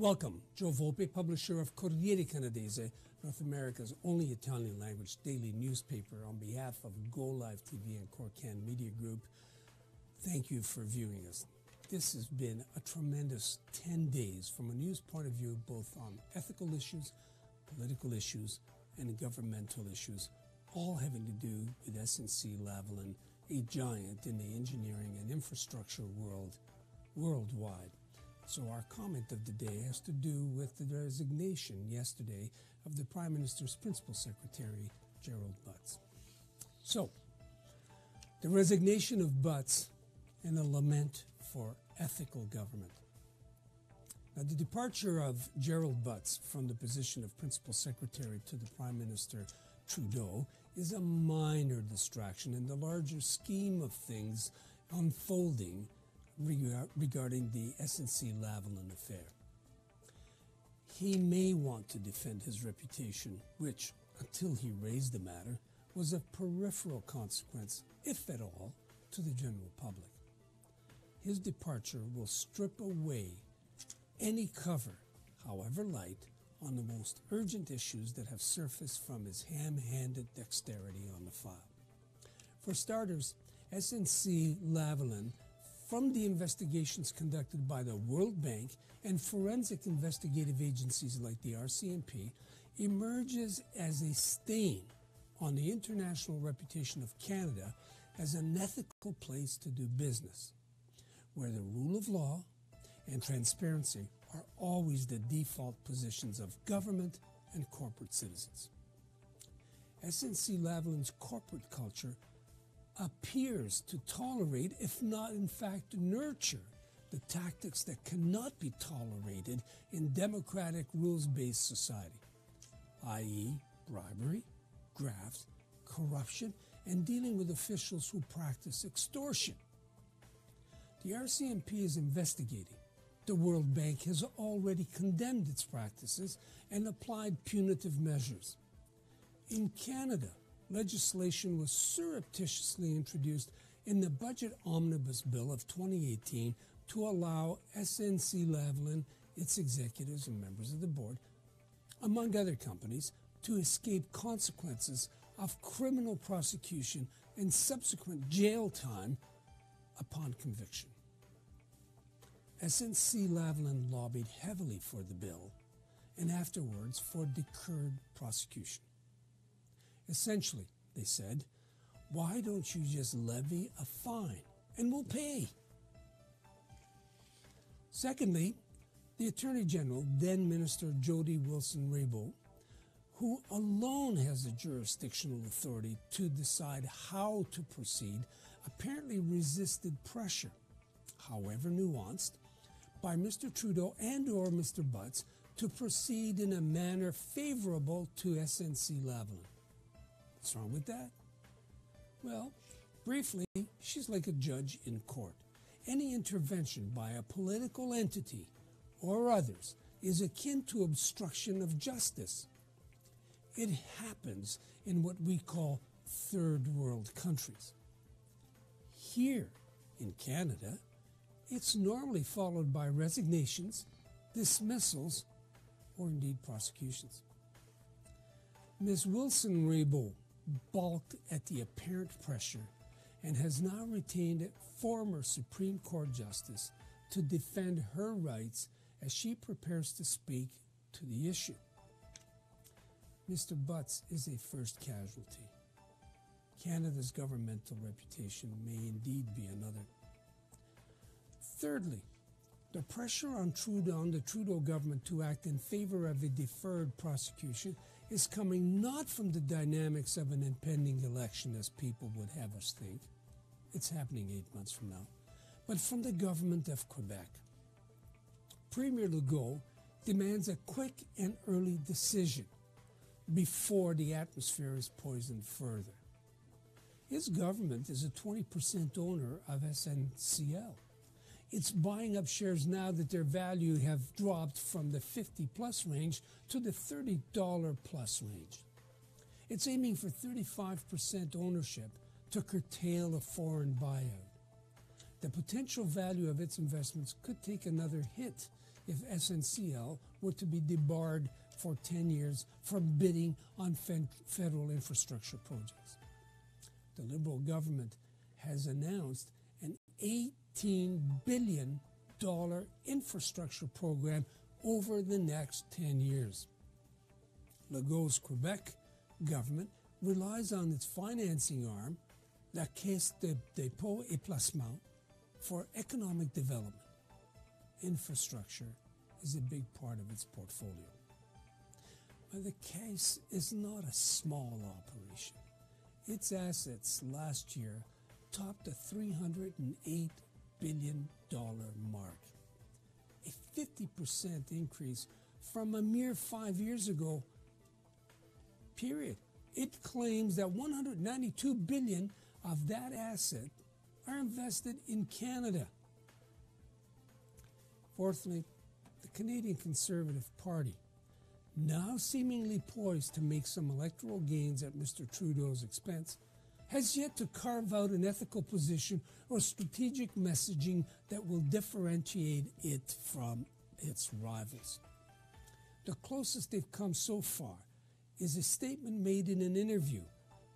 Welcome. Joe Volpe, publisher of Corriere Canadese, North America's only Italian-language daily newspaper, on behalf of Go Live TV and Corcan Media Group. Thank you for viewing us. This has been a tremendous 10 days from a news point of view, both on ethical issues, political issues, and governmental issues, all having to do with SNC-Lavalin, a giant in the engineering and infrastructure worldwide. So our comment of the day has to do with the resignation yesterday of the Prime Minister's Principal Secretary, Gerald Butts. So, the resignation of Butts and a lament for ethical government. Now, the departure of Gerald Butts from the position of Principal Secretary to the Prime Minister Trudeau is a minor distraction in the larger scheme of things unfolding regarding the SNC-Lavalin affair. He may want to defend his reputation, which, until he raised the matter, was of peripheral consequence, if at all, to the general public. His departure will strip away any cover, however light, on the most urgent issues that have surfaced from his ham-handed dexterity on the file. For starters, SNC-Lavalin, from the investigations conducted by the World Bank and forensic investigative agencies like the RCMP, emerges as a stain on the international reputation of Canada as an ethical place to do business, where the rule of law and transparency are always the default positions of government and corporate citizens. SNC-Lavalin's corporate culture appears to tolerate, if not in fact nurture, the tactics that cannot be tolerated in democratic rules-based society, i.e. bribery, graft, corruption, and dealing with officials who practice extortion. The RCMP is investigating. The World Bank has already condemned its practices and applied punitive measures. In Canada, legislation was surreptitiously introduced in the Budget Omnibus Bill of 2018 to allow SNC-Lavalin, its executives and members of the board, among other companies, to escape consequences of criminal prosecution and subsequent jail time upon conviction. SNC-Lavalin lobbied heavily for the bill and afterwards for deferred prosecution. Essentially, they said, why don't you just levy a fine and we'll pay? Secondly, the Attorney General, then Minister Jody Wilson-Raybould, who alone has the jurisdictional authority to decide how to proceed, apparently resisted pressure, however nuanced, by Mr. Trudeau and or Mr. Butts to proceed in a manner favorable to SNC-Lavalin. What's wrong with that? Well, briefly, she's like a judge in court. Any intervention by a political entity or others is akin to obstruction of justice. It happens in what we call third world countries. Here in Canada, it's normally followed by resignations, dismissals, or indeed prosecutions. Ms. Wilson-Raybould balked at the apparent pressure and has now retained former Supreme Court Justice to defend her rights as she prepares to speak to the issue. Mr. Butts is a first casualty. Canada's governmental reputation may indeed be another. Thirdly, the pressure on the Trudeau government to act in favor of a deferred prosecution is coming not from the dynamics of an impending election, as people would have us think. It's happening 8 months from now. But from the government of Quebec. Premier Legault demands a quick and early decision before the atmosphere is poisoned further. His government is a 20% owner of SNCL. It's buying up shares now that their value have dropped from the 50-plus range to the $30-plus range. It's aiming for 35% ownership to curtail a foreign buyout. The potential value of its investments could take another hit if SNCL were to be debarred for 10 years from bidding on federal infrastructure projects. The Liberal government has announced an $18 billion infrastructure program over the next 10 years. Legault's Quebec government relies on its financing arm, la Caisse de dépôt et placement, for economic development. Infrastructure is a big part of its portfolio. But the Caisse is not a small operation. Its assets last year topped a $308 billion mark, a 50% increase from a mere 5 years ago, period. It claims that $192 billion of that asset are invested in Canada. Fourthly, the Canadian Conservative Party, now seemingly poised to make some electoral gains at Mr. Trudeau's expense, has yet to carve out an ethical position or strategic messaging that will differentiate it from its rivals. The closest they've come so far is a statement made in an interview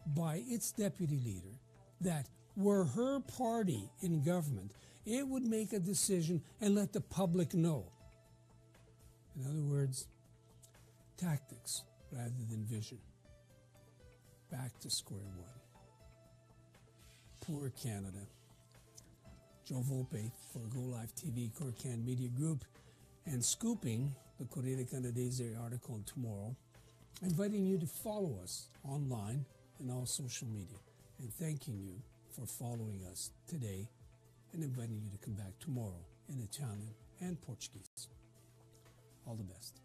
by its deputy leader that were her party in government, it would make a decision and let the public know. In other words, tactics rather than vision. Back to square one. Poor Canada. Joe Volpe for Go Live TV, Corriere Media Group, and scooping the Corriere Canadese article tomorrow, inviting you to follow us online and all social media, and thanking you for following us today, and inviting you to come back tomorrow in Italian and Portuguese. All the best.